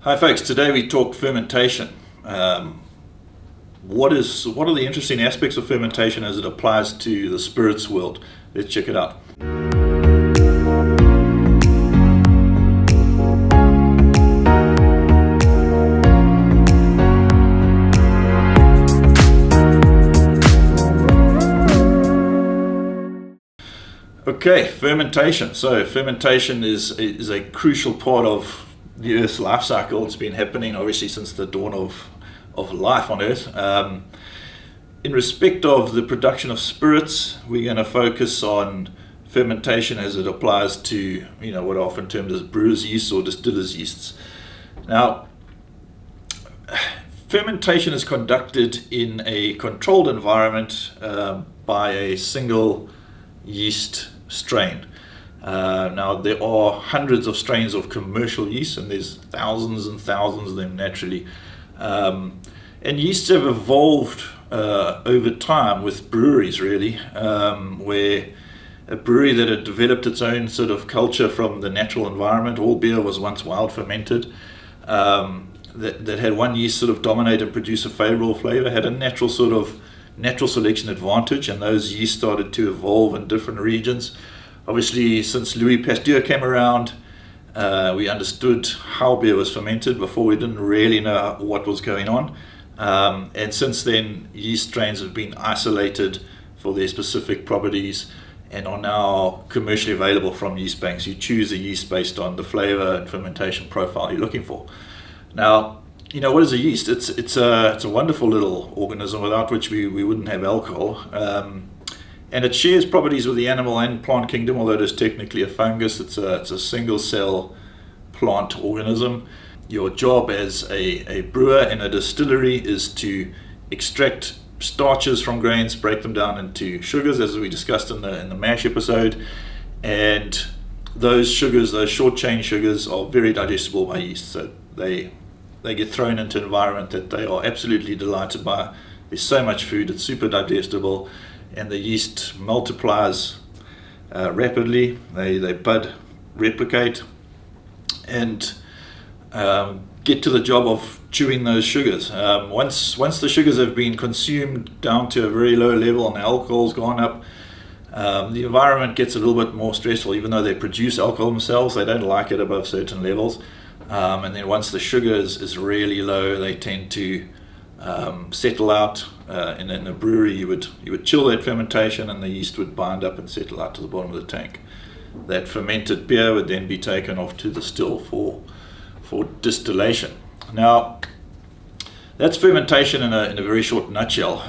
Hi folks, today we talk fermentation. What are the interesting aspects of fermentation as it applies to the spirits world? Let's check it out. Okay, fermentation. So fermentation is a crucial part of the Earth's life cycle. It's been happening obviously since the dawn of life on Earth. In respect of the production of spirits, we're going to focus on fermentation as it applies to what are often termed as brewer's yeasts or distiller's yeasts. Now, fermentation is conducted in a controlled environment by a single yeast strain. Now there are hundreds of strains of commercial yeast, and there's thousands and thousands of them naturally. And yeasts have evolved over time with breweries, really, where a brewery that had developed its own sort of culture from the natural environment. All beer was once wild fermented. That had one yeast sort of dominate and produce a favorable flavor, had a natural selection advantage, and those yeasts started to evolve in different regions. Obviously, since Louis Pasteur came around, we understood how beer was fermented. Before, we didn't really know what was going on. And since then, yeast strains have been isolated for their specific properties and are now commercially available from yeast banks. You choose a yeast based on the flavor and fermentation profile you're looking for. Now, what is a yeast? It's a wonderful little organism without which we wouldn't have alcohol. And it shares properties with the animal and plant kingdom, although it is technically a fungus. It's a single cell plant organism. Your job as a brewer in a distillery is to extract starches from grains, break them down into sugars, as we discussed in the mash episode. And those sugars, those short chain sugars, are very digestible by yeast. So they get thrown into an environment that they are absolutely delighted by. There's so much food, it's super digestible, and the yeast multiplies rapidly. They bud, replicate, and get to the job of chewing those sugars. Once the sugars have been consumed down to a very low level and the alcohol's gone up, the environment gets a little bit more stressful. Even though they produce alcohol themselves, they don't like it above certain levels. And then once the sugar is really low, they tend to settle out. In a brewery, you would chill that fermentation, and the yeast would bind up and settle out to the bottom of the tank. That fermented beer would then be taken off to the still for distillation. Now, that's fermentation in a very short nutshell.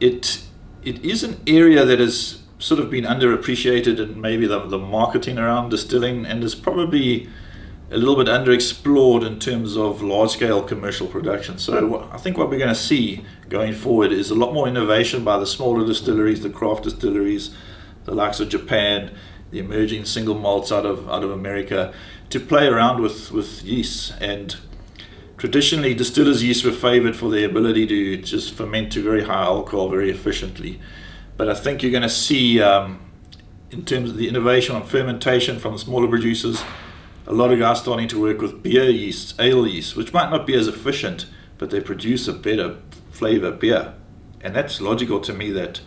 It is an area that has sort of been underappreciated in maybe the marketing around distilling, and is probably a little bit underexplored in terms of large-scale commercial production. So I think what we're going to see going forward is a lot more innovation by the smaller distilleries, the craft distilleries, the likes of Japan, the emerging single malts out of America, to play around with yeasts. And traditionally, distillers' yeasts were favored for their ability to just ferment to very high alcohol very efficiently. But I think you're going to see, in terms of the innovation on fermentation from the smaller producers, a lot of guys starting to work with beer yeasts, ale yeasts, which might not be as efficient, but they produce a better flavor beer. And that's logical to me, that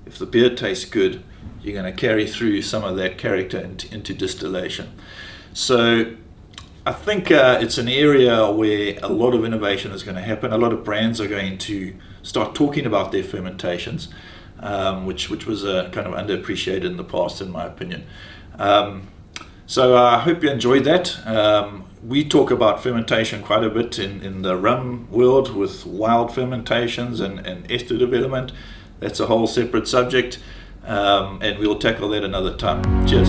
if the beer tastes good, you're going to carry through some of that character into distillation. So I think it's an area where a lot of innovation is going to happen. A lot of brands are going to start talking about their fermentations, which was kind of underappreciated in the past, in my opinion. So I hope you enjoyed that. We talk about fermentation quite a bit in the rum world with wild fermentations and ester development. That's a whole separate subject, and we'll tackle that another time. Cheers.